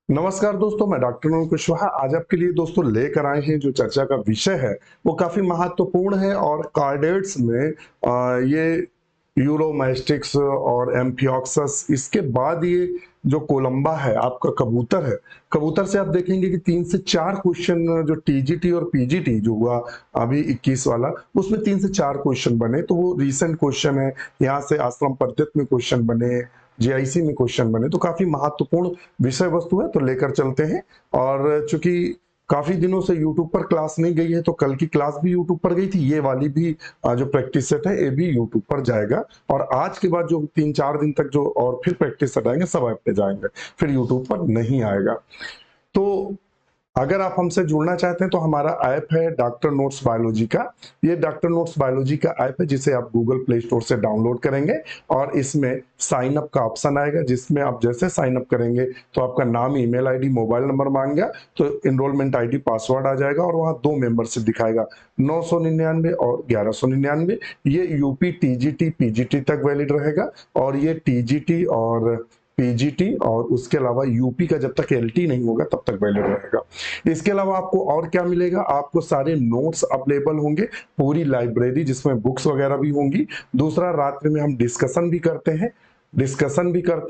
नमस्कार दोस्तों, मैं डॉक्टर नूर कुशवाहा आज आपके लिए दोस्तों लेकर आए हैं जो चर्चा का विषय है वो काफी महत्वपूर्ण है और कार्डेट्स में ये यूरोमैस्टिक्स और एम्फिऑक्सस इसके बाद ये जो कोलंबा है आपका कबूतर है। कबूतर से आप देखेंगे कि 3 से 4 क्वेश्चन जो टीजीटी और पीजीटी जो हुआ अभी 21 वाला उसमें 3 से 4 क्वेश्चन बने, तो वो रीसेंट क्वेश्चन है। यहाँ से आश्रम पद्धति में क्वेश्चन बने, जीआईसी में क्वेश्चन बने, तो काफी महत्वपूर्ण विषय वस्तु है, तो लेकर चलते हैं। और चूंकि काफी दिनों से YouTube पर क्लास नहीं गई है तो कल की क्लास भी YouTube पर गई थी, ये वाली भी जो प्रैक्टिस सेट है ये भी YouTube पर जाएगा। और आज के बाद जो 3-4 दिन तक जो और फिर प्रैक्टिस सेट आएंगे सब ऐप पे जाएंगे, फिर YouTube पर नहीं आएगा। तो अगर आप हमसे जुड़ना चाहते हैं तो हमारा ऐप है डॉक्टर नोट्स बायोलॉजी का। ये डॉक्टर नोट्स बायोलॉजी का ऐप है जिसे आप गूगल प्ले स्टोर से डाउनलोड करेंगे और इसमें साइन अप का ऑप्शन आएगा, जिसमें आप जैसे साइन अप करेंगे तो आपका नाम, ईमेल आईडी, मोबाइल नंबर मांगेगा, तो एनरोलमेंट आईडी, पासवर्ड आ जाएगा और वहां 2 मेंबरशिप दिखाएगा, 999 और 1199। ये यूपी टीजीटी पीजीटी तक वैलिड रहेगा और ये टीजीटी और पीजीटी और उसके अलावा यूपी का जब तक एलटी नहीं होगा तब तक वैलिड रहेगा। इसके अलावा आपको और क्या मिलेगा, आपको सारे नोट्स अवेलेबल होंगे, पूरी लाइब्रेरी जिसमें बुक्स वगैरह भी होंगी। दूसरा, रात्रि में हम डिस्कशन भी करते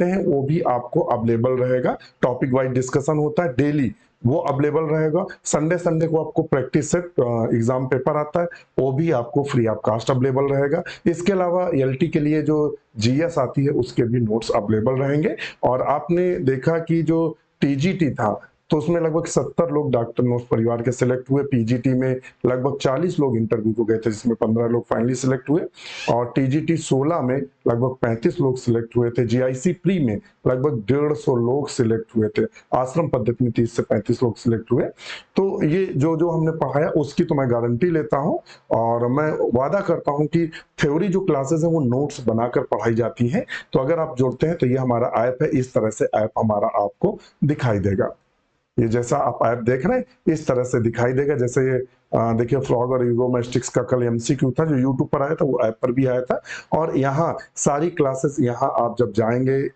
हैं, वो भी आपको अवेलेबल रहेगा। टॉपिक वाइज डिस्कशन होता है डेली, वो अवेलेबल रहेगा। संडे संडे को आपको प्रैक्टिस सेट एग्जाम पेपर आता है, वो भी आपको फ्री ऑफ कास्ट अवेलेबल रहेगा। इसके अलावा एलटी के लिए जो जीएस आती है उसके भी नोट्स अवेलेबल रहेंगे। और आपने देखा कि जो टीजीटी था तो उसमें लगभग 70 लोग डॉक्टर नोट्स परिवार के सिलेक्ट हुए, पीजीटी में लगभग 40 लोग इंटरव्यू को गए थे जिसमें 15 लोग फाइनली सिलेक्ट हुए, और टीजीटी 16 में लगभग 35 लोग सिलेक्ट हुए थे, जीआईसी प्री में लगभग 150 लोग सिलेक्ट हुए थे, आश्रम पद्धति में 30 से 35 लोग सिलेक्ट हुए। तो ये जो जो हमने पढ़ाया उसकी तो मैं गारंटी लेता हूँ और मैं वादा करता हूँ कि थ्योरी जो क्लासेस है वो नोट्स बनाकर पढ़ाई जाती है। तो अगर आप जुड़ते हैं तो ये हमारा ऐप है, इस तरह से ऐप हमारा आपको दिखाई देगा। ये जैसा आप ऐप देख रहे हैं इस तरह से दिखाई देगा। जैसे ये देखिए फ्रॉग और यूरोमैस्टिक्स का कल एमसीक्यू था जो यूट्यूब पर आया था, वो ऐप पर भी आया था। और यहाँ सारी क्लासेस, यहाँ आप जब जाएंगे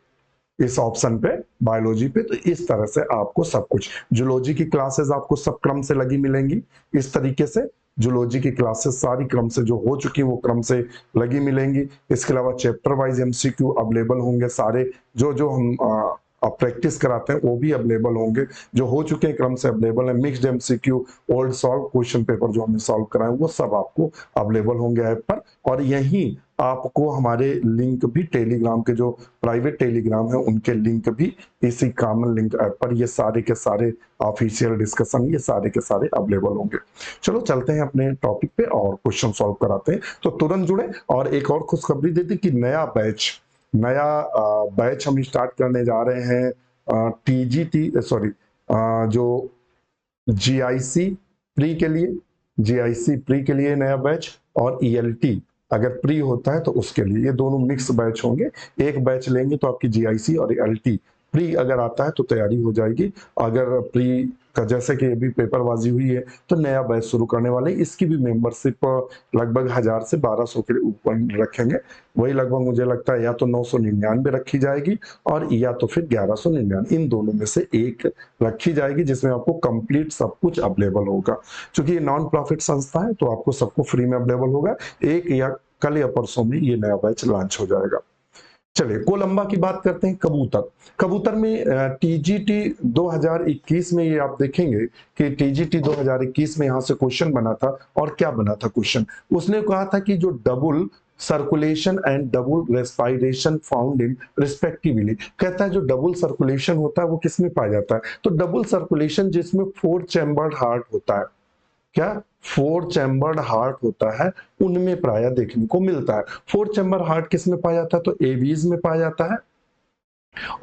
इस ऑप्शन पे बायोलॉजी पे, तो इस तरह से आपको सब कुछ, जूलॉजी की क्लासेस आपको सब क्रम से लगी मिलेंगी। इस तरीके से जूलॉजी की क्लासेस सारी क्रम से जो हो चुकी वो क्रम से लगी मिलेंगी। इसके अलावा चैप्टर वाइज एमसीक्यू अवेलेबल होंगे सारे, जो जो हम आप प्रैक्टिस कराते हैं वो भी अवेलेबल होंगे, जो हो चुके हैं क्रम से अवेलेबल है। Mixed MCQ, old solve question paper जो हमने सॉल्व कराए वो सब आपको अवेलेबल होंगे ऐप पर। और यहीं आपको हमारे लिंक भी, टेलीग्राम के जो प्राइवेट टेलीग्राम है उनके लिंक भी इसी कॉमन लिंक ऐप पर, ये सारे के सारे ऑफिशियल डिस्कशन ये सारे के सारे अवेलेबल होंगे। चलो चलते हैं अपने टॉपिक पे और क्वेश्चन सॉल्व कराते हैं, तो तुरंत जुड़े। और एक और खुशखबरी देती कि नया बैच हम स्टार्ट करने जा रहे हैं टीजीटी, सॉरी, जो जीआईसी प्री के लिए, जीआईसी प्री के लिए नया बैच, और ईएलटी अगर प्री होता है तो उसके लिए, ये दोनों मिक्स बैच होंगे। एक बैच लेंगे तो आपकी जीआईसी और ईएलटी प्री अगर आता है तो तैयारी हो जाएगी। अगर प्री का जैसे कि अभी पेपरबाजी हुई है तो नया बैच शुरू करने वाले, इसकी भी मेंबरशिप लगभग 1000 से 1200 के ऊपर रखेंगे। वही लगभग मुझे लगता है या तो 999 रखी जाएगी और या तो फिर 1199, इन दोनों में से एक रखी जाएगी जिसमें आपको कंप्लीट सब कुछ अवेलेबल होगा। क्योंकि ये नॉन प्रॉफिट संस्था है तो आपको सबको फ्री में अवेलेबल होगा। एक या कल या परसों में ये नया बैच लॉन्च हो जाएगा। चलिए कोलंबा की बात करते हैं। कबूतर में टीजीटी 2021 में, ये आप देखेंगे कि टीजीटी 2021 में यहां से क्वेश्चन बना था। और क्या बना था क्वेश्चन, उसने कहा था कि जो double circulation and double respiration found in respectively, कहता है जो डबल सर्कुलेशन होता है वो किस में पाया जाता है, तो डबल सर्कुलेशन जिसमें 4 चैम्बर्ड हार्ट होता है, क्या 4 चैम्बर्ड हार्ट होता है, उनमें प्राय देखने को मिलता है। 4 चैम्बर हार्ट किस में पाया जाता है, तो एवीज में पाया जाता है।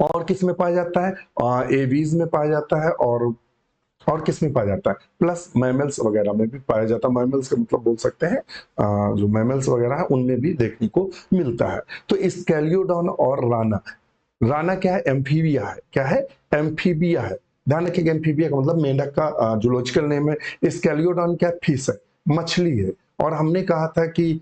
और किस में पाया जाता है, एवीज में पाया जाता है। और किस में पाया जाता है, प्लस मैमल्स वगैरह में भी पाया जाता है। मैमल्स का मतलब बोल सकते हैं जो मैमल्स वगैरह है उनमें भी देखने को मिलता है। तो स्केलियोडॉन और राना, राना क्या है, एम्फीबिया है। क्या है, एम्फीबिया है। ध्यान रखिएगा, एम्फीबिया का मतलब मेंढक का जूलॉजिकल नेम है। स्केलियोडॉन क्या, फिश है, मछली है। और हमने कहा था कि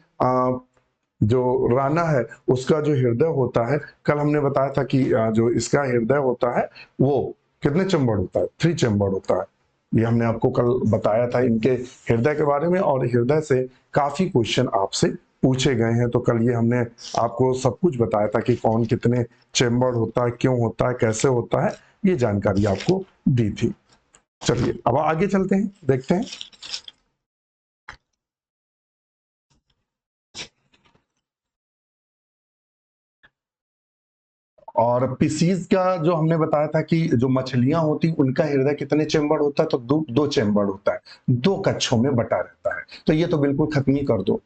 जो राना है उसका जो हृदय होता है, कल हमने बताया था कि जो इसका हृदय होता है वो कितने चेम्बर होता है? 3 चेम्बर होता है। ये हमने आपको कल बताया था इनके हृदय के बारे में, और हृदय से काफी क्वेश्चन आपसे पूछे गए हैं। तो कल ये हमने आपको सब कुछ बताया था कि कौन कितने चेम्बर होता है, क्यों होता है, कैसे होता है, ये जानकारी आपको दी थी। चलिए अब आगे चलते हैं, देखते हैं। और पीसीज का जो हमने बताया था कि जो मछलियां होती उनका हृदय कितने चेम्बर होता है, तो दो चेम्बर होता है, 2 कक्षों में बटा रहता है। तो ये तो बिल्कुल खत्म ही कर दो।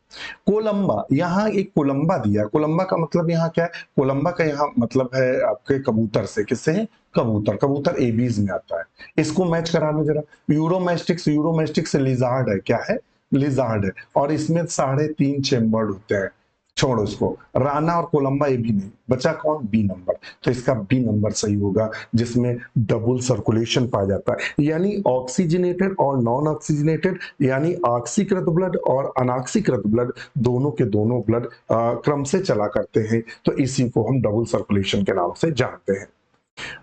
कोलंबा, यहाँ एक कोलंबा दिया। कोलंबा का मतलब यहाँ क्या है? कोलंबा का यहाँ मतलब है आपके कबूतर से। किससे है? कबूतर। कबूतर एबीज में आता है। इसको मैच करा लो जरा। यूरोमेस्टिक्स, यूरोमेस्टिक्स लिजार्ड है। क्या है? लिजार्ड है, और इसमें 3.5 चेम्बर होते हैं। छोड़ो इसको। राना और कोलंबा ये भी नहीं बचा। कौन? B number. तो इसका बी नंबर सही होगा, जिसमें डबल सर्कुलेशन पाया जाता है, यानी ऑक्सीजनेटेड और नॉन ऑक्सीजनेटेड, यानी ऑक्सीकृत ब्लड और अनऑक्सीकृत ब्लड, दोनों के दोनों ब्लड क्रम से चला करते हैं। तो इसी को हम डबल सर्कुलेशन के नाम से जानते हैं।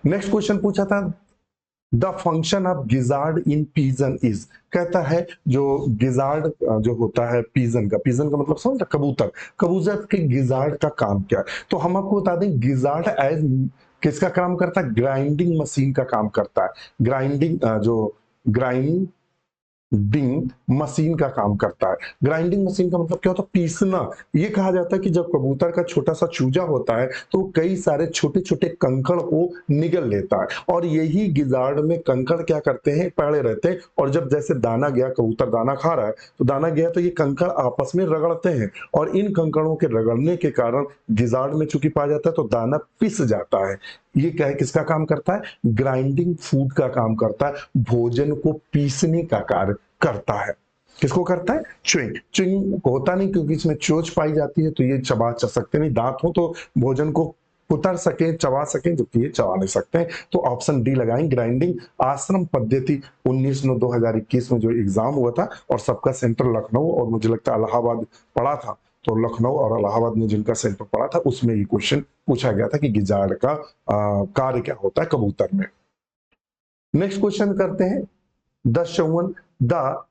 नेक्स्ट क्वेश्चन पूछा था, the function of gizzard in pigeon is. कहता है जो गिजार्ड जो होता है पीजन का, पीजन का मतलब समझ, कबूतर। कबूतर के गिजार्ड का काम क्या है? तो हम आपको बता दें, गिजार्ड एज किसका काम करता है? ग्राइंडिंग मशीन का काम करता है। ग्राइंडिंग जो ग्राइंड डिंग मशीन का काम करता है। ग्राइंडिंग मशीन का मतलब क्या होता है? पीसना। ये कहा जाता है कि जब कबूतर का छोटा सा चूजा होता है तो कई सारे छोटे छोटे कंकड़ को निगल लेता है, और यही गिजार्ड में कंकड़ क्या करते हैं? पड़े रहते हैं, और जब जैसे दाना गया, कबूतर दाना खा रहा है तो दाना गया तो ये कंकड़ आपस में रगड़ते हैं, और इन कंकड़ों के रगड़ने के कारण गिजार्ड में चूंकि पाया जाता है तो दाना पिस जाता है। ये क्या है? किसका काम करता है? ग्राइंडिंग फूड का काम करता है, भोजन को पीसने का कार्य करता है। किसको करता है? च्युइंग। च्युइंग होता नहीं क्योंकि इसमें चोंच पाई जाती है, तो ये चबा सकते नहीं। दांत हो तो भोजन को उतर सके, चबा सके, जबकि ये चबा नहीं सकते हैं। तो ऑप्शन डी लगाएं, ग्राइंडिंग। आश्रम पद्धति 19/9/2021 में जो एग्जाम हुआ था, और सबका सेंटर लखनऊ और मुझे लगता है इलाहाबाद पड़ा था, तो लखनऊ और इलाहाबाद में जिनका सेंटर पड़ा था उसमें ये क्वेश्चन पूछा गया था कि गिजार्ड का कार्य क्या होता है कबूतर में। नेक्स्ट क्वेश्चन करते हैं, the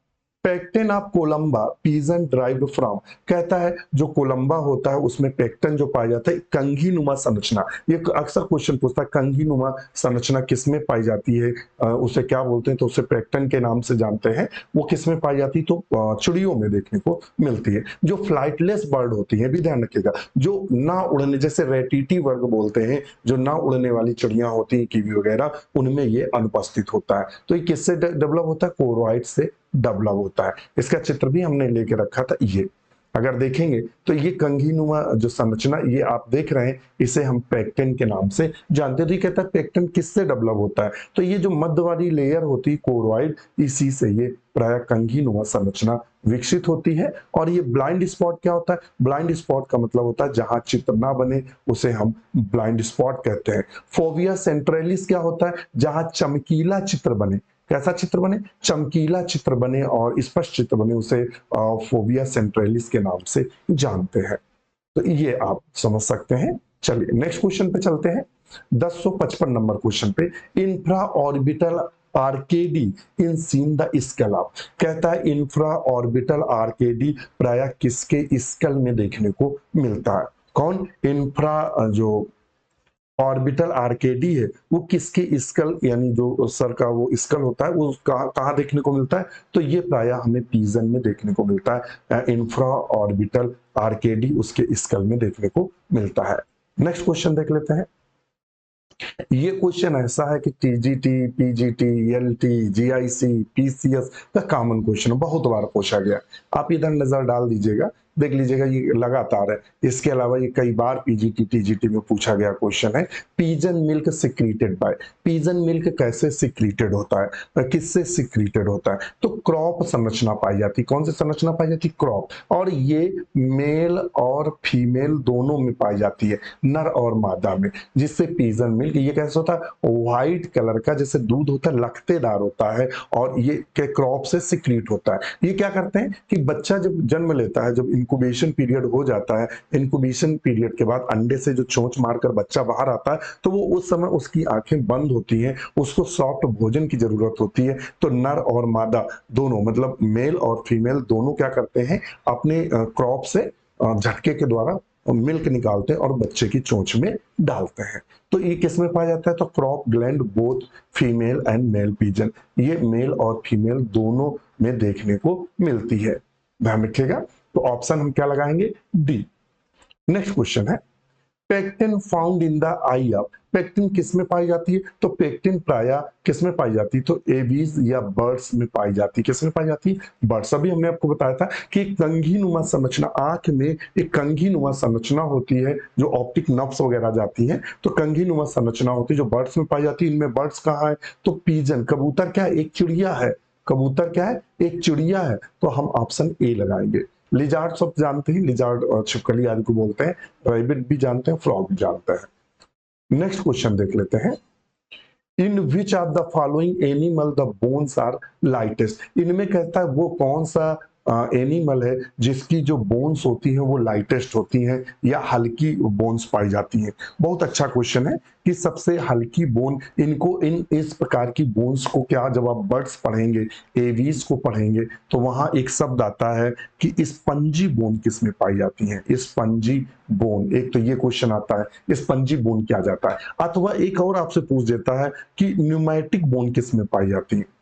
pecten of Columba pigeon drive from. कहता है जो कोलंबा होता है उसमें पेक्टन जो पाया जाता है, कंघी नुमा संरचना। ये अक्सर क्वेश्चन पूछता है, कंघी नुमा संरचना किसमें पाई जाती है, उसे क्या बोलते हैं? तो उसे पेक्टन के नाम से जानते हैं। वो किसमें पाई जाती है? तो चिड़ियों में देखने को मिलती है। जो फ्लाइटलेस बर्ड होती है, भी ध्यान रखिएगा, जो ना उड़ने, जैसे रेटिटी वर्ग बोलते हैं, जो ना उड़ने वाली चिड़िया होती है, कीवी वगैरह, उनमें ये अनुपस्थित होता है। तो ये किससे डेवलप होता है? कोरोइड से डेवलप होता है। इसका चित्र भी हमने लेके रखा था। ये अगर देखेंगे तो ये कंघीनुमा जो संरचना ये आप देख रहे हैं, इसे हम पेक्टन के नाम से जानते हैं। तो ये कहता है पेक्टन किससे डेवलप होता है? तो ये जो मध्य वाली लेयर होती है कोरोइड, इसी से ये प्राय कंघीनुमा संरचना विकसित होती है। और ये ब्लाइंड स्पॉट क्या होता है? ब्लाइंड स्पॉट का मतलब होता है जहां चित्र ना बने उसे हम ब्लाइंड स्पॉट कहते हैं। फोविया सेंट्रलिस क्या होता है? जहां चमकीला चित्र बने। कैसा चित्र बने? चमकीला चित्र बने और स्पष्ट चित्र बने, उसे फोबिया सेंट्रलिस के नाम से जानते हैं। तो ये आप समझ सकते हैं। चलिए नेक्स्ट क्वेश्चन पे चलते हैं। 1055 नंबर क्वेश्चन पे, infra orbital arcade in seen the scale of. कहता है इंफ्रा ऑर्बिटल आर्केडी प्राय किसके स्केल में देखने को मिलता है? कौन? इंफ्रा जो ऑर्बिटल आर्केडी है वो किसके स्कल, यानी जो सर का वो स्कल होता है, वो कहाँ देखने को मिलता है? तो ये प्राय हमें पीजन में देखने को मिलता है। इंफ्रा ऑर्बिटल आर्केडी उसके स्कल में देखने को मिलता है। नेक्स्ट क्वेश्चन देख लेते हैं। ये क्वेश्चन ऐसा है कि TGT, PGT, LT, GIC, PCS का कॉमन क्वेश्चन है, बहुत बार पूछा गया। आप इधर नजर डाल दीजिएगा, देख लीजिएगा, ये लगातार है। इसके अलावा ये कई बार पीजीटी, टीजीटी में पूछा गया क्वेश्चन है। Pigeon milk secreted by. Pigeon milk कैसे सिक्रीटेड होता है, किससे सिक्रीटेड होता है? तो क्रॉप संरचना पाई जाती। कौन सी संरचना पाई जाती? क्रॉप। और ये मेल और फीमेल दोनों में पाई जाती है, नर और मादा में, जिससे पीजन मिल्क, ये कैसे होता है? व्हाइट कलर का, जैसे दूध होता है, लखतेदार होता है, और ये के क्रॉप से सिक्रीट होता है। ये क्या करते हैं कि बच्चा जब जन्म लेता है, जब इंक्यूबेशन पीरियड हो जाता है, इंक्यूबेशन पीरियड के बाद अंडे से जो चोंच मारकर बच्चा बाहर आता है, तो वो उस समय उसकी आंखें बंद होती हैं, उसको सॉफ्ट भोजन की जरूरत होती है। तो नर और मादा दोनों, मतलब मेल और फीमेल दोनों क्या करते हैं, अपने क्रॉप से झटके के द्वारा मिल्क निकालते हैं और बच्चे की चोंच में डालते हैं। तो ये किस में पाया जाता है, तो crop gland both female and male pigeon, ये मेल और फीमेल दोनों में देखने को मिलती है। ध्यान रखिएगा। तो ऑप्शन हम क्या लगाएंगे, डी। नेक्स्ट क्वेश्चन है, pectin found in the I of, pectin किस में पाई जाती है, तो पेक्टिन प्राय किस में पाई जाती है, तो एवीज या बर्ड्स में पाई जाती है। किस में पाई जाती है, बर्ड्स। अभी हमने आपको बताया था कि कंघी नुमा संरचना, आंख में एक कंघी नुमा संरचना होती है जो ऑप्टिक नर्व्स वगैरह जाती है, तो कंघी नुमा संरचना होती है जो बर्ड्स में पाई जाती है। इनमें बर्ड्स कहाँ है, तो पीजन, कबूतर क्या है, एक चिड़िया है, कबूतर क्या है, एक चिड़िया है, तो हम ऑप्शन ए लगाएंगे। लिजार्ड सब जानते हैं, लिजार्ड छिपकली आदि को बोलते हैं, रैबिट भी जानते हैं, फ्रॉग भी जानते हैं। नेक्स्ट क्वेश्चन देख लेते हैं, in which of the following animal the bones are lightest, इनमें कहता है वो कौन सा एनिमल है जिसकी जो बोन्स होती हैं वो लाइटेस्ट होती हैं या हल्की बोन्स पाई जाती हैं। बहुत अच्छा क्वेश्चन है कि सबसे हल्की बोन, इनको इन इस प्रकार की बोन्स को क्या, जब आप बर्ड्स पढ़ेंगे, एवीज को पढ़ेंगे, तो वहां एक शब्द आता है कि स्पंजी बोन किस में पाई जाती है, स्पंजी बोन। एक तो ये क्वेश्चन आता है स्पंजी बोन क्या जाता है, अथवा एक और आपसे पूछ देता है कि न्यूमैटिक बोन किस में पाई जाती है,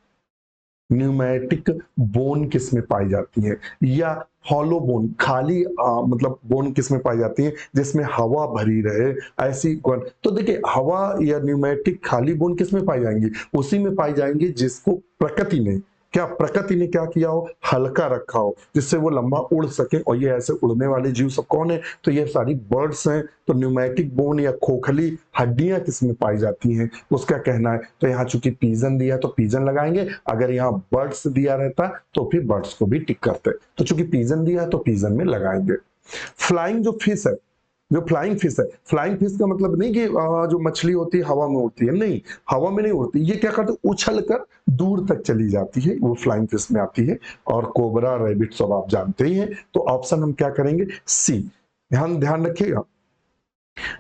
न्यूमैटिक बोन किस में पाई जाती है, या हॉलो बोन, खाली मतलब बोन किस में पाई जाती है जिसमें हवा भरी रहे, ऐसी कौन। तो देखिए हवा या न्यूमैटिक खाली बोन किस में पाई जाएंगी, उसी में पाई जाएंगी जिसको प्रकृति ने क्या, प्रकृति ने क्या किया हो, हल्का रखा हो जिससे वो लंबा उड़ सके। और ये ऐसे उड़ने वाले जीव सब कौन है, तो ये सारी बर्ड्स हैं। तो न्यूमैटिक बोन या खोखली हड्डियां किस में पाई जाती हैं, उसका कहना है। तो यहाँ चूंकि पीजन दिया तो पीजन लगाएंगे, अगर यहाँ बर्ड्स दिया रहता तो फिर बर्ड्स को भी टिक करते, तो चूंकि पीजन दिया तो पीजन में लगाएंगे। फ्लाइंग जो फिश है, जो फ्लाइंग फिश है, फ्लाइंग फिश का मतलब नहीं कि जो मछली होती है हवा में उड़ती है, नहीं, हवा में नहीं उड़ती, ये क्या करते हैं, उछल कर दूर तक चली जाती है, वो फ्लाइंग फिश में आती है। और कोबरा, रैबिट सब आप जानते ही हैं। तो ऑप्शन हम क्या करेंगे, सी। ध्यान ध्यान रखिएगा।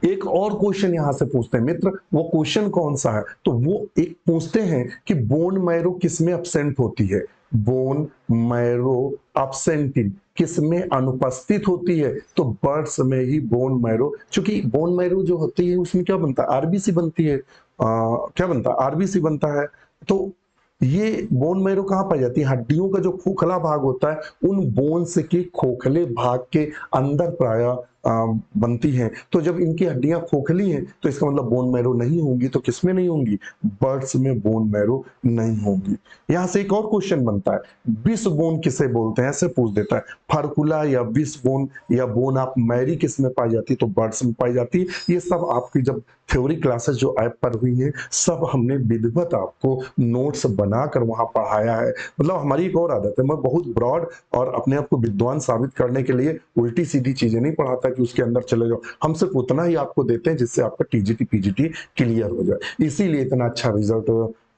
एक और क्वेश्चन यहां से पूछते हैं मित्र, वो क्वेश्चन कौन सा है, तो वो एक पूछते हैं कि बोन मैरो किस में एब्सेंट होती है, बोन मैरो एब्सेंटिन किस में अनुपस्थित होती है, तो बर्ड्स में ही बोन मैरो, क्योंकि बोन मैरो जो होती है उसमें क्या बनता है, आरबीसी बनती है, क्या बनता है, आरबीसी बनता है। तो ये बोन मैरो कहाँ पाई जाती है, हड्डियों का जो खोखला भाग होता है उन बोन्स के खोखले भाग के अंदर प्राय बनती हैं। तो जब इनकी हड्डियां खोखली हैं तो इसका मतलब बोन मैरो नहीं होंगी, तो किसमें नहीं होंगी, बर्ड्स में बोन मैरो नहीं होंगी। यहां से एक और क्वेश्चन बनता है, विष बोन किसे बोलते हैं, ऐसे पूछ देता है, फर्कुला या विष बोन या बोन ऑफ मैरी किस में पाई जाती है, तो बर्ड्स में पाई जाती है। ये सब आपकी जब थ्योरी क्लासेस जो ऐप पर हुई हैं, सब हमने विधिवत आपको नोट्स बनाकर वहां पढ़ाया है। मतलब हमारी एक और आदत है, मैं बहुत ब्रॉड और अपने आप को विद्वान साबित करने के लिए उल्टी सीधी चीजें नहीं पढ़ाता कि उसके अंदर चले जाओ, हम सिर्फ उतना ही आपको देते हैं जिससे आपका टीजीटी पीजीटी क्लियर हो जाए। इसीलिए इतना अच्छा रिजल्ट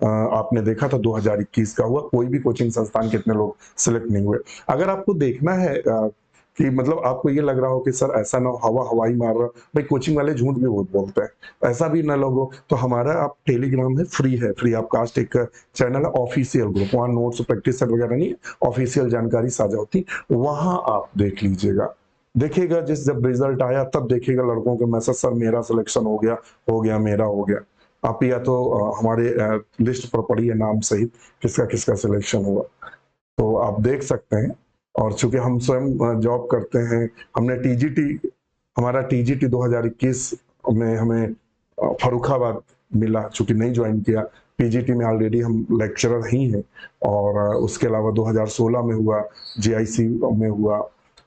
आपने देखा था 2021 का हुआ, कोई भी कोचिंग संस्थान के इतने लोग सिलेक्ट नहीं हुए। अगर आपको देखना है कि मतलब आपको ये लग रहा हो कि सर ऐसा ना हो, हवा हवाई मार रहा, भाई कोचिंग वाले झूठ भी बहुत बोलते हैं, ऐसा भी ना लोगो, तो हमारा आप टेलीग्राम है, फ्री ऑफ कास्ट एक चैनल है, ऑफिशियल ग्रुप, वहाँ नोट्स प्रैक्टिस सेट वगैरह नहीं, ऑफिशियल जानकारी साझा होती, वहां आप देख लीजिएगा। देखिएगा जिस जब रिजल्ट आया तब देखिएगा लड़कों के मैसेज, सर मेरा सिलेक्शन हो गया मेरा हो गया। आप या तो हमारे लिस्ट पर पढ़िए नाम सहित किसका किसका सिलेक्शन हुआ, तो आप देख सकते हैं। और चूंकि हम स्वयं जॉब करते हैं, हमने टीजीटी, हमारा टीजीटी 2021 में हमें फर्रुखाबाद मिला, चूंकि नहीं ज्वाइन किया, पीजीटी में ऑलरेडी हम लेक्चरर ही हैं। और उसके अलावा 2016 में हुआ, जीआईसी में हुआ,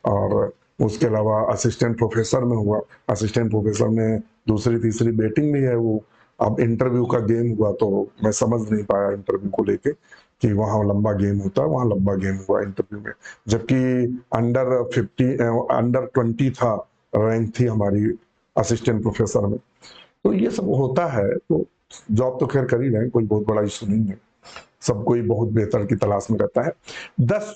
और उसके अलावा असिस्टेंट प्रोफेसर में हुआ। असिस्टेंट प्रोफेसर में दूसरी तीसरी बेटिंग भी है वो। अब इंटरव्यू का गेम हुआ तो मैं समझ नहीं पाया इंटरव्यू को लेके कि वहाँ लंबा गेम होता है, वहाँ लंबा गेम हुआ इंटरव्यू में, जबकि अंडर 20 था, रैंक थी हमारी असिस्टेंट प्रोफेसर में। तो ये सब होता है, तो जॉब तो खैर कर ही रहे हैं, कोई बहुत बड़ा इशू नहीं है, सब कोई बहुत बेहतर की तलाश में रहता है। 10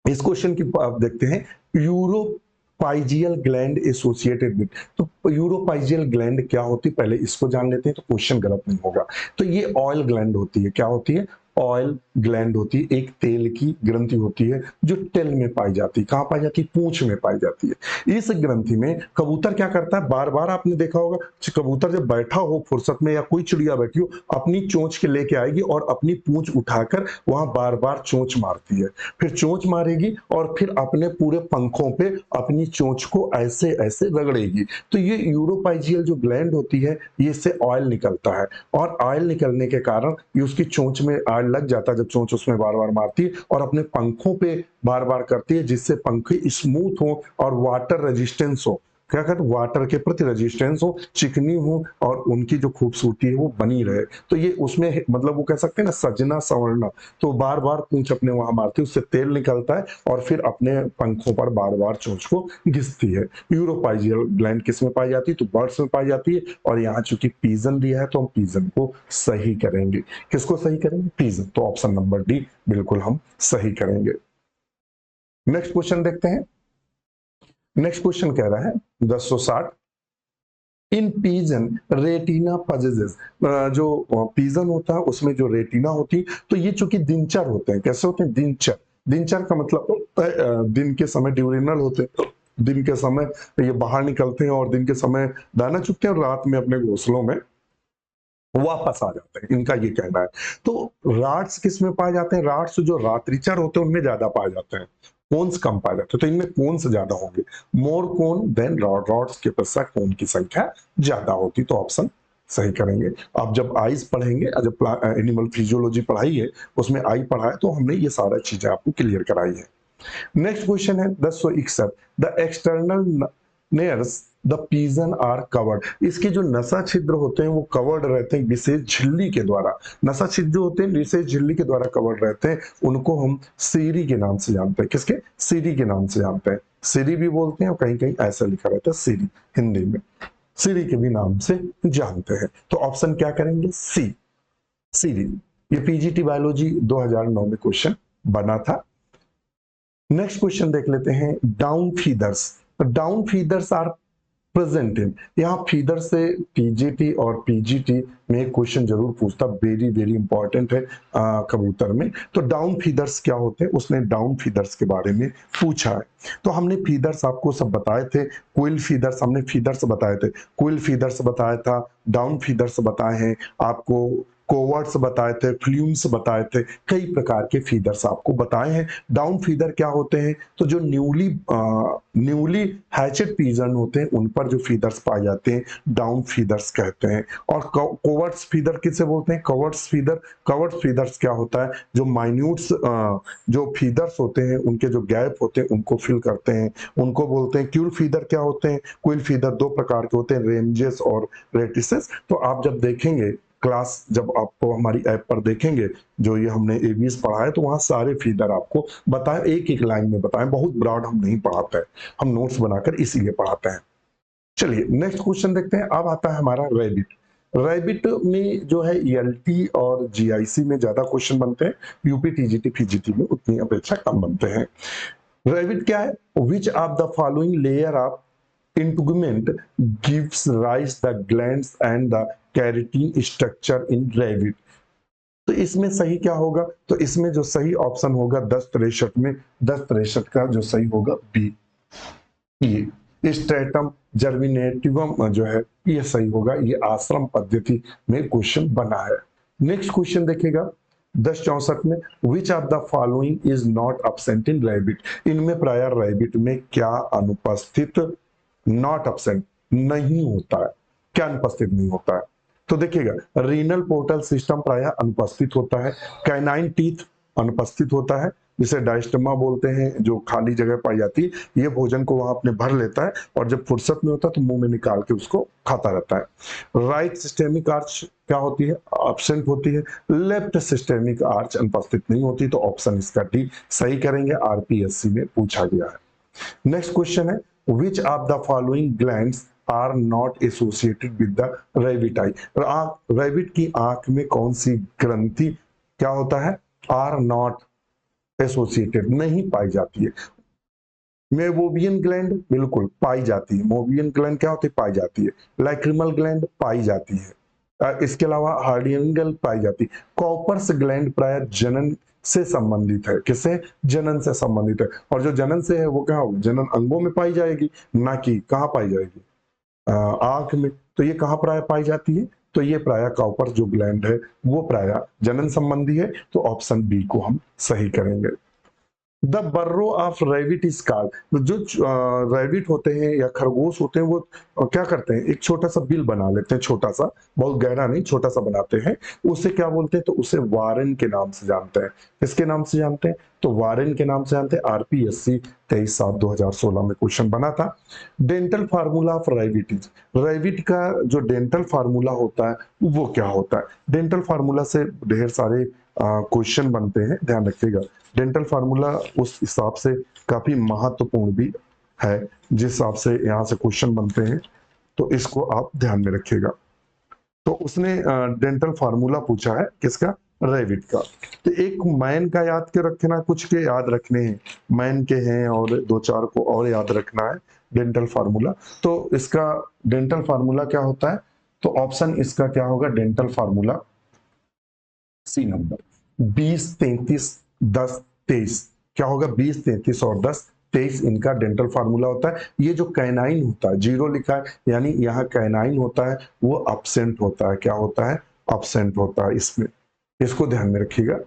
इस क्वेश्चन की आप देखते हैं, यूरोपाइजियल ग्लैंड एसोसिएटेड विद, तो यूरोपाइजियल ग्लैंड क्या होती है पहले इसको जान लेते हैं तो क्वेश्चन गलत नहीं होगा। तो ये ऑयल ग्लैंड होती है, क्या होती है, ऑयल ग्लैंड होती है, एक तेल की ग्रंथि होती है जो टेल में पाई जाती है। कहां पाई जाती है, पूंछ में पाई जाती है। इस ग्रंथि में कबूतर क्या करता है, बार बार आपने देखा होगा, कबूतर जब बैठा हो फुर्सत में या कोई चिड़िया बैठी हो, अपनी चोंच के लेके आएगी और अपनी पूंछ उठाकर वहां बार बार चोंच मारती है, फिर चोंच मारेगी और फिर अपने पूरे पंखों पे अपनी चोंच को ऐसे ऐसे रगड़ेगी। तो ये यूरोपाइजियल जो ग्लैंड होती है, ये इससे ऑयल निकलता है, और ऑयल निकलने के कारण ये उसकी चोंच में ऑयल लग जाता है जब चोंच उसमें बार बार मारती है, और अपने पंखों पे बार बार करती है, जिससे पंखे स्मूथ हो और वाटर रेजिस्टेंस हो, क्या कहते हैं, वाटर के प्रति रेजिस्टेंस हो, चिकनी हो, और उनकी जो खूबसूरती है वो बनी रहे। तो ये उसमें मतलब वो कह सकते हैं ना, सजना संवरना। तो बार बार पूंछ अपने वहां मारती है, उससे तेल निकलता है और फिर अपने पंखों पर बार बार चोंच को घिसती है। यूरोपाइजियल ग्लैंड किस में पाई जाती है, तो बर्ड्स में पाई जाती है। और यहाँ चूंकि पीजन दिया है तो हम पीजन को सही करेंगे। किसको सही करेंगे, पीजन, तो ऑप्शन नंबर डी बिल्कुल हम सही करेंगे। नेक्स्ट क्वेश्चन देखते हैं। नेक्स्ट क्वेश्चन कह रहा है 1060, इन पीजन रेटिना पजेजेस, जो पीजन होता है उसमें जो रेटिना होती है, तो ये चूंकि दिनचर होते हैं, कैसे होते हैं, दिनचर। दिनचर का मतलब होता है दिन के समय ड्यूरेनल होते हैं, दिन के समय ये बाहर निकलते हैं और दिन के समय दाना चुगते हैं और रात में अपने घोंसलों में वापस आ जाते हैं, इनका ये कहना है। तो राट्स किस में पाए जाते हैं, राट्स जो रात्रिचर होते हैं उनमें ज्यादा पाए जाते हैं, कोन्स कम पाए जाते हैं, तो इनमें कोन्स ज्यादा होंगे, मोर कोन देन रॉड, रॉड्स के पश्चात कोन की संख्या ज्यादा होती, तो ऑप्शन सही करेंगे। आप जब आइज पढ़ेंगे, जब एनिमल फिजियोलॉजी पढ़ाई है उसमें आई पढ़ा है, तो हमने ये सारा चीजें आपको क्लियर कराई है। नेक्स्ट क्वेश्चन है 1061, the external nares the pigeon are covered, इसके जो नसा छिद्र होते हैं वो कवर्ड रहते हैं विशेष झिल्ली के द्वारा। नसा छिद्र जो होते हैं विशेष झिल्ली के द्वारा कवर्ड रहते हैं, उनको हम सीरी के नाम से जानते हैं। किसके, सीरी के नाम से जानते हैं। सीरी भी बोलते हैं और कहीं कहीं ऐसा लिखा रहता है सीरी, हिंदी में सीरी के भी नाम से जानते हैं। तो ऑप्शन क्या करेंगे, सी, सीरी। ये पीजीटी बायोलॉजी 2009 में क्वेश्चन बना था। नेक्स्ट क्वेश्चन देख लेते हैं, down feathers, down feathers are present in, यहाँ फीदर से टीजीटी और पीजीटी में क्वेश्चन जरूर पूछता, वेरी वेरी इंपॉर्टेंट है कबूतर में। तो डाउन फीदर्स क्या होते हैं, उसने डाउन फीदर्स के बारे में पूछा है। तो हमने फीदर्स आपको सब बताए थे, क्विल फीदर्स हमने फीदर्स बताए थे, क्विल फीदर्स बताया था, डाउन फीदर्स बताए हैं आपको, कोवर्ट्स बताए थे, फ्लूम्स बताए थे, कई प्रकार के फीदर्स आपको बताए हैं। डाउन फीदर क्या होते हैं, तो जो न्यूली हैचेड पीजन होते हैं उन पर जो फीदर्स पाए जाते हैं डाउन फीदर्स कहते हैं। और कोवर्ट्स फीदर किसे बोलते हैं, कवर्ट्स फीदर, कवर्ट्स फीदर्स क्या होता है, जो माइन्यूट्स जो फीदर्स होते हैं उनके जो गैप होते हैं उनको फिल करते हैं, उनको बोलते हैं। क्यूल फीदर क्या होते हैं, क्विल फीदर दो प्रकार के होते हैं, रेंजेस और रेटिसेस। तो आप जब देखेंगे क्लास, जब आपको हमारी ऐप पर देखेंगे जो ये हमने एबीएस पढ़ा है, तो वहां सारे फीदर आपको बताएं, एक एक लाइन में बताएं, बहुत ब्रॉड हम नहीं पढ़ाते हैं, हम नोट्स बनाकर इसीलिए पढ़ाते हैं। चलिए नेक्स्ट क्वेश्चन देखते हैं। अब आता है हमारा रैबिट। रैबिट में जो है ईएलटी और जीआईसी में ज्यादा क्वेश्चन बनते हैं, यूपी टीजीटी पीजीटी में उतनी अपेक्षा कम बनते हैं। रैबिट क्या है, which of the following layer of integument gives rise the glands and the keratin structure in rabbit। तो इसमें सही क्या होगा, तो इसमें जो सही ऑप्शन होगा 1063 में, 1063 का जो सही होगा बी, ये स्ट्रेटम जर्मिनेटिवम जो है ये सही होगा, ये आश्रम पद्धति में क्वेश्चन बना है। नेक्स्ट क्वेश्चन देखिएगा 1064 में, विच of the following is not absent in rabbit, इनमें प्राय रैबिट में क्या अनुपस्थित, नॉट अब्सेंट नहीं होता है, क्या अनुपस्थित नहीं होता है। तो देखिएगा रीनल पोर्टल सिस्टम प्राय अनुपस्थित होता है, कैनाइन टीथ अनुपस्थित होता है, जिसे डायस्टमा बोलते हैं, जो खाली जगह पाई जाती है, ये भोजन को वहां अपने भर लेता है और जब फुर्सत में होता है तो मुंह में निकाल के उसको खाता रहता है। राइट सिस्टेमिक आर्च क्या होती है, एब्सेंट होती है। लेफ्ट सिस्टेमिक आर्च अनुपस्थित नहीं होती, तो ऑप्शन इसका डी सही करेंगे, आरपीएससी में पूछा गया है। नेक्स्ट क्वेश्चन है, which of the following glands are not associated with the rabbit eye, rabbit की आंख में कौन सी ग्रंथि क्या होता है, आर नॉट एसोसिएटेड, नहीं पाई जाती है। मेबोबियन ग्लैंड बिल्कुल पाई जाती है। मोबियन ग्लैंड क्या होती है? पाई जाती है। लैक्रिमल ग्लैंड पाई जाती है। इसके अलावा हार्डियन पाई जाती है। कॉपर्स ग्लैंड प्राय जनन से संबंधित है। किससे? जनन से संबंधित है। और जो जनन से है वो क्या होगा? जनन अंगों में पाई जाएगी, ना कि कहाँ पाई जाएगी? आंख में। तो ये कहाँ प्राय पाई जाती है? तो ये प्राय कॉपर जो ग्लैंड है वो प्राय जनन संबंधी है। तो ऑप्शन बी को हम सही करेंगे। The Burrow of rabbit is called. जो रैबिट होते हैं या खरगोश होते हैं वो क्या करते हैं? एक छोटा सा बिल बना लेते हैं, छोटा सा, बहुत गहरा नहीं, छोटा सा बनाते हैं। उसे क्या बोलते हैं? तो उसे वारन के नाम से जानते हैं। किसके नाम से जानते हैं? तो वारन के नाम से जानते हैं। आरपीएससी 23/7/2016 में क्वेश्चन बना था। Dental formula of rabbit is. Rabbit का जो डेंटल फार्मूला होता है वो क्या होता है? डेंटल फार्मूला से ढेर सारे क्वेश्चन बनते हैं, ध्यान रखिएगा। डेंटल फार्मूला उस हिसाब से काफी महत्वपूर्ण भी है, जिस हिसाब से यहाँ से क्वेश्चन बनते हैं, तो इसको आप ध्यान में रखिएगा। तो उसने डेंटल फार्मूला पूछा है किसका? रैबिट का। तो एक मैन का याद के रखना, कुछ के याद रखने हैं, मैन के हैं और दो चार को और याद रखना है डेंटल फार्मूला। तो इसका डेंटल फार्मूला क्या होता है? तो ऑप्शन इसका क्या होगा? Dental formula C number 20 33 10 23। क्या होगा? 20 33 और 10 23 इनका डेंटल फार्मूला होता है। ये जो कैनाइन होता है, जीरो लिखा है, यानी यहाँ कैनाइन होता है वो अपसेंट होता है। क्या होता है? अपसेंट होता है इसमें। इसको ध्यान में रखिएगा।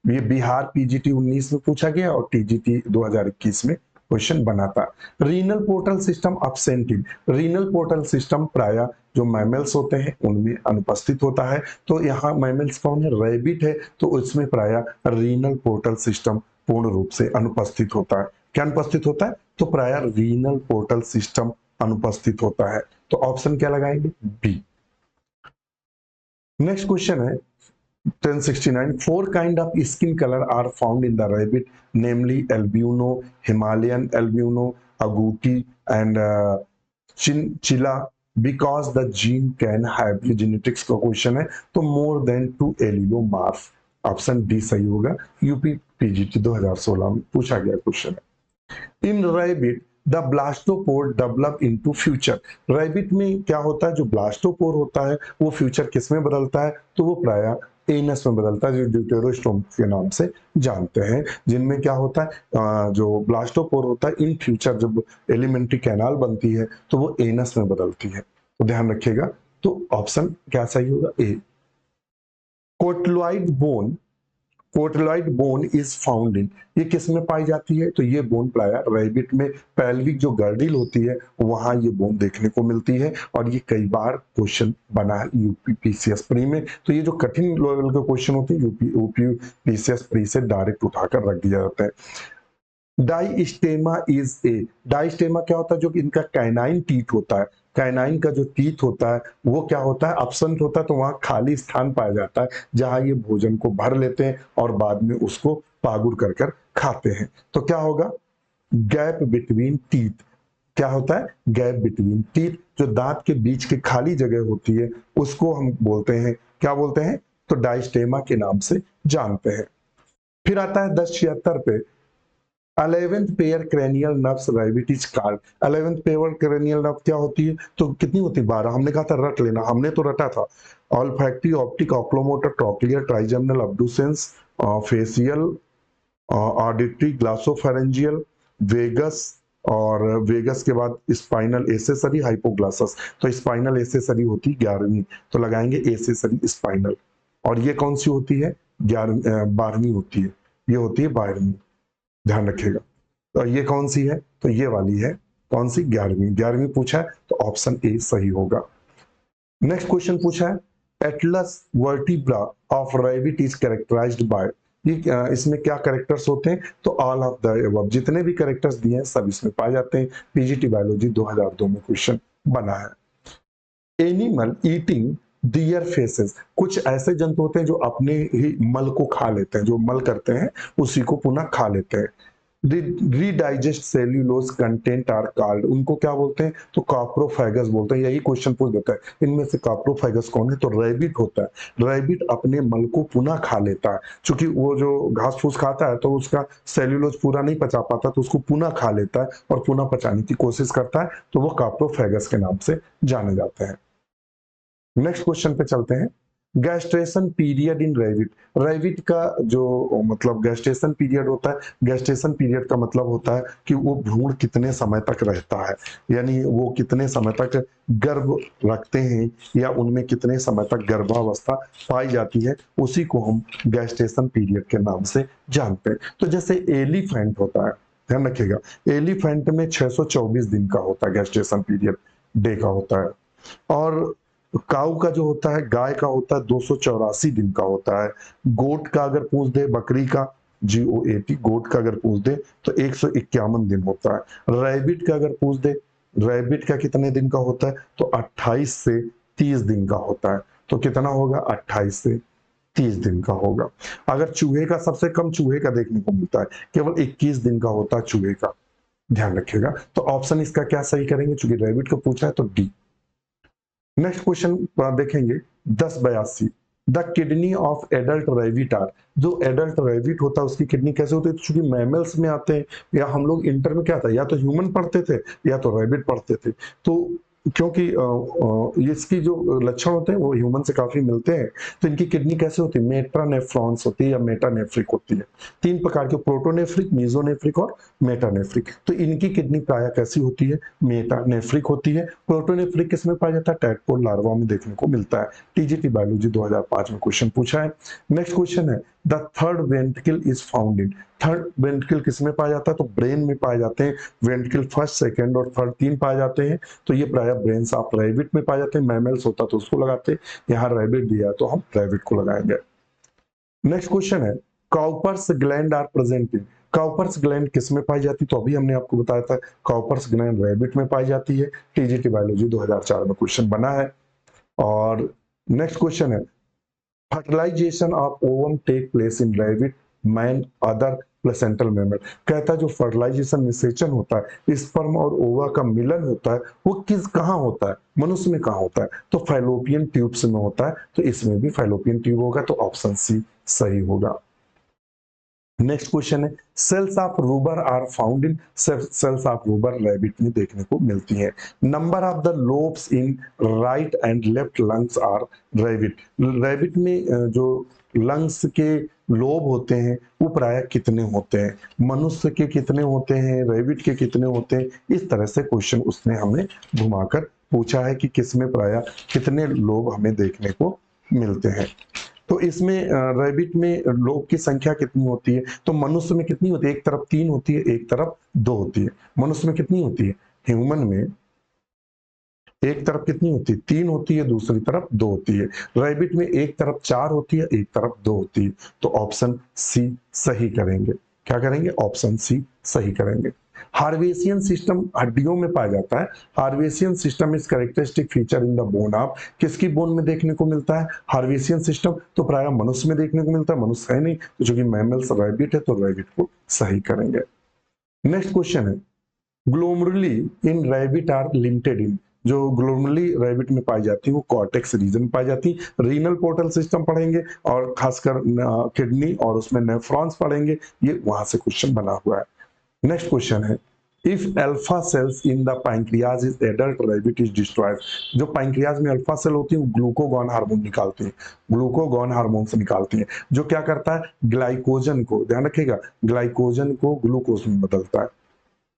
ये बिहार पीजीटी 19 में पूछा गया और टीजीटी 2021 में क्वेश्चन बना था। Renal portal system absent. Renal portal system प्राय जो मैमल्स होते हैं उनमें अनुपस्थित होता है। तो यहाँ मैमल्स कौन है? रैबिट है। तो उसमें प्राय रीनल पोर्टल सिस्टम पूर्ण रूप से अनुपस्थित होता है। क्या अनुपस्थित होता है? तो प्राय रीनल पोर्टल सिस्टम अनुपस्थित होता है। तो ऑप्शन क्या लगाएंगे? बी। नेक्स्ट क्वेश्चन है 1069. Four kind of skin color are found in the rabbit, namely albino, Himalayan albino, agouti, and chinchilla. Because the gene can have ये genetics का क्वेश्चन है, तो more than 2 allelomorph. Option D सही होगा। UP PGT 2016 में पूछा गया question है। In rabbit the blastopore develop into future. Rabbit में क्या होता है? जो ब्लास्टोपोर होता है वो फ्यूचर किस में बदलता है? तो वो प्राय एनस में बदलता है, जो ड्यूटेरोस्टोम के नाम से जानते हैं। जिनमें क्या होता है? जो ब्लास्टोपोर होता है इन फ्यूचर जब एलिमेंट्री कैनाल बनती है तो वो एनस में बदलती है। तो ध्यान रखिएगा। तो ऑप्शन क्या सही होगा? A. Cotyloid bone. Cotyloid bone is found in. ये किस में पाई जाती है? तो ये बोन प्राय रैबिट में पेल्विक जो गर्डिल होती है वहां ये बोन देखने को मिलती है। और ये कई बार क्वेश्चन बना है यूपी पीसीएस प्री में। तो ये जो कठिन लेवल के क्वेश्चन होते हैं यूपी पीसीएस प्री से डायरेक्ट उठाकर रख दिया जाता है। Diastema is a. डाइस्टेमा क्या होता है? जो कि इनका कैनाइन टीथ होता है। कैनाइन का जो टीथ होता है वो क्या होता है? अपसेंट होता है। तो वहां खाली स्थान पाया जाता है जहां ये भोजन को भर लेते हैं और बाद में उसको पागुर कर कर खाते हैं। तो क्या होगा? Gap between teeth. क्या होता है? Gap between teeth. जो दांत के बीच की खाली जगह होती है उसको हम बोलते हैं, क्या बोलते हैं? तो डाइस्टेमा के नाम से जानते हैं। फिर आता है 1076 पे। 11th pair cranial nerves rabbit is called. 11th pair cranial nerve क्या होती है? तो कितनी होती है? 12। हमने कहा था रट लेना, हमने तो रटा था। Olfactory, optic, oculomotor, trochlear, trigeminal, abducens, facial, auditory, glossopharyngeal, vagus, और वेगस के बाद स्पाइनल एसेसरी, हाइपोग्लासस। तो स्पाइनल एसेसरी होती 11वीं। तो लगाएंगे एसेसरी स्पाइनल। और ये कौन सी होती है? 12वीं होती है। ये होती है 12वीं। ध्यान रखिएगा। तो ये कौन सी है? तो ये वाली है। कौन सी? 11वीं। 11वीं पूछा है तो ऑप्शन ए सही होगा। नेक्स्ट क्वेश्चन पूछा है atlas vertebra of rabbit is characterized by. ये इसमें क्या कैरेक्टर्स होते हैं? तो ऑल ऑफ द अबव। जितने भी कैरेक्टर्स दिए हैं सब इसमें पाए जाते हैं। पीजीटी बायोलॉजी 2002 में क्वेश्चन बना है। Animal eating their faeces. कुछ ऐसे जंतु होते हैं जो अपने ही मल को खा लेते हैं, जो मल करते हैं उसी को पुनः खा लेते हैं। रीडाइजेस्ट सेल्यूलोज कंटेंट आर कॉल्ड, उनको क्या बोलते हैं? तो काप्रोफेगस बोलते हैं। यही क्वेश्चन पूछ देता है इनमें से काप्रोफेगस कौन है? तो रैबिट होता है। रैबिट अपने मल को पुनः खा लेता है, क्योंकि वो जो घास फूस खाता है तो उसका सेल्यूलोज पूरा नहीं पचा पाता, तो उसको पुनः खा लेता है और पुनः पचाने की कोशिश करता है, तो वो काप्रोफेगस के नाम से जाने जाते हैं। नेक्स्ट क्वेश्चन पे चलते हैं। Gestation period in rabbit, rabbit का जो मतलब गैस्ट्रेशन पीरियड होता है, गैस्ट्रेशन पीरियड का मतलब होता है कि वो भ्रूण कितने समय तक रहता है, यानी वो कितने समय तक गर्भ रखते हैं या उनमें कितने समय तक गर्भावस्था पाई जाती है, उसी को हम गैस्ट्रेशन पीरियड के नाम से जानते हैं। तो जैसे एलिफेंट होता है, ध्यान रखिएगा, एलिफेंट में 624 दिन का होता है गैस्ट्रेशन पीरियड, डे का होता है। और काऊ का जो होता है, गाय का होता है 284 दिन का होता है। गोट का अगर पूछ दे, बकरी का, GOAT, गोट का अगर पूछ दे तो 151 दिन होता है। रैबिट का अगर पूछ दे, रैबिट का कितने दिन का होता है? तो 28 से 30 दिन का होता है। तो कितना होगा? 28 से 30 दिन का होगा। अगर चूहे का, सबसे कम चूहे का देखने को मिलता है, केवल 21 दिन का होता है चूहे का, ध्यान रखिएगा। तो ऑप्शन इसका क्या सही करेंगे? चूंकि रैबिट को पूछा है तो डी। नेक्स्ट क्वेश्चन देखेंगे 1082। The kidney of adult rabbit are, जो एडल्ट रैबिट होता है उसकी किडनी कैसे होती है? तो चूंकि मैमल्स में आते हैं, या हम लोग इंटर में क्या था, या तो ह्यूमन पढ़ते थे या तो रैबिट पढ़ते थे, तो क्योंकि इसकी जो लक्षण होते हैं वो ह्यूमन से काफी मिलते हैं, तो इनकी किडनी कैसे होती है? मेट्रानेफ्रॉन्स होती है या मेटानेफ्रिक होती है। तीन प्रकार के, प्रोटोनेफ्रिक, मीजोनेफ्रिक और मेटानेफ्रिक। तो इनकी किडनी प्राय कैसी होती है? मेटानेफ्रिक होती है। प्रोटोनेफ्रिक किसमें पाया जाता है? टैडपोल लार्वा में देखने को मिलता है। टीजीटी बायोलॉजी 2005 में क्वेश्चन पूछा है। नेक्स्ट क्वेश्चन है the third ventricle is found in, third ventricle किसमें पाया जाता है? तो ब्रेन में पाए जाते हैं। वेंट्रिकल फर्स्ट, सेकंड और थर्ड तीन पाए जाते हैं, तो ये प्राय ब्रेन ऑफ रैबिट में पाए जाते हैं। मैमल्स होता तो उसको लगाते हैं, यहाँ रैबिट दिया है तो हम रैबिट को लगाएंगे। नेक्स्ट क्वेश्चन है Cowper's gland are present in, Cowper's gland किसमें पाई जाती? तो अभी हमने आपको बताया था काउपर्स ग्लैंड रैबिट में पाई जाती है। टीजीटी बायोलॉजी 2004 में क्वेश्चन बना है। और नेक्स्ट क्वेश्चन है fertilization of ovum take place in rabbit, man, other placental mammal, कहता है जो फर्टिलाइजेशन निषेचन होता है, स्पर्म और ओवा का मिलन होता है, वो कहाँ होता है? मनुष्य में कहाँ होता है? तो फैलोपियन ट्यूब्स में होता है, तो इसमें भी फैलोपियन ट्यूब होगा, तो ऑप्शन सी सही होगा। नेक्स्ट क्वेश्चन है cells of ruber are found in, cells of ruber rabbit में देखने को मिलती है। Number of the lobes in right and left lungs are rabbit, rabbit में जो लंग्स के लोब होते हैं वो प्राय कितने होते हैं? मनुष्य के कितने होते हैं, रैबिट के कितने होते हैं? इस तरह से क्वेश्चन उसने हमें घुमाकर पूछा है कि किसमें प्राय कितने लोब हमें देखने को मिलते हैं। तो इसमें रैबिट में लोग की संख्या कितनी होती है? तो मनुष्य में कितनी होती है? एक तरफ 3 होती है, एक तरफ 2 होती है। मनुष्य में कितनी होती है? ह्यूमन में एक तरफ कितनी होती है? 3 होती है, दूसरी तरफ 2 होती है। रैबिट में एक तरफ 4 होती है, एक तरफ 2 होती है। तो ऑप्शन सी सही करेंगे। क्या करेंगे? ऑप्शन सी सही करेंगे। हार्वेसियन सिस्टम हड्डियों में पाया जाता है। Haversian system is characteristic feature in the bone of, किसकी बोन में देखने को मिलता है हार्वेसियन सिस्टम? तो प्राय मनुष्य में देखने को मिलता है, मनुष्य है नहीं, तो जो कि मैमल्स रैबिट है, तो रैबिट को सही करेंगे। नेक्स्ट क्वेश्चन है ग्लोमरुली इन रैबिट आर लिमिटेड इन, जो ग्लोमरुली रैबिट में पाई जाती है वो कॉर्टेक्स रीजन में पाई जाती है। रीनल पोर्टल सिस्टम पढ़ेंगे और खासकर किडनी और उसमें नेफ्रॉन्स पढ़ेंगे, ये वहां से क्वेश्चन बना हुआ है। नेक्स्ट क्वेश्चन है if alpha cells in the pancreas is adult rabbit is destroyed, जो पैंक्रियाज में अल्फा सेल होती है वो ग्लूकोगॉन हार्मोन निकालती है, ग्लूकोगॉन हार्मोन से निकालती है, जो क्या करता है ग्लाइकोजन को, ध्यान रखिएगा, ग्लाइकोजन को ग्लूकोज में बदलता है।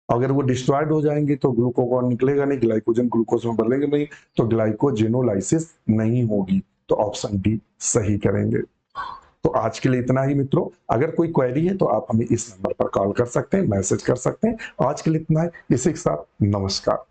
अगर वो डिस्ट्रॉयड हो जाएंगे तो ग्लूकोगॉन निकलेगा नहीं, ग्लाइकोजन ग्लूकोज में बदलेंगे नहीं, तो ग्लाइकोजेनोलाइसिस नहीं होगी, तो ऑप्शन डी सही करेंगे। तो आज के लिए इतना ही मित्रों, अगर कोई क्वेरी है तो आप हमें इस नंबर पर कॉल कर सकते हैं, मैसेज कर सकते हैं। आज के लिए इतना है, इसी के साथ नमस्कार।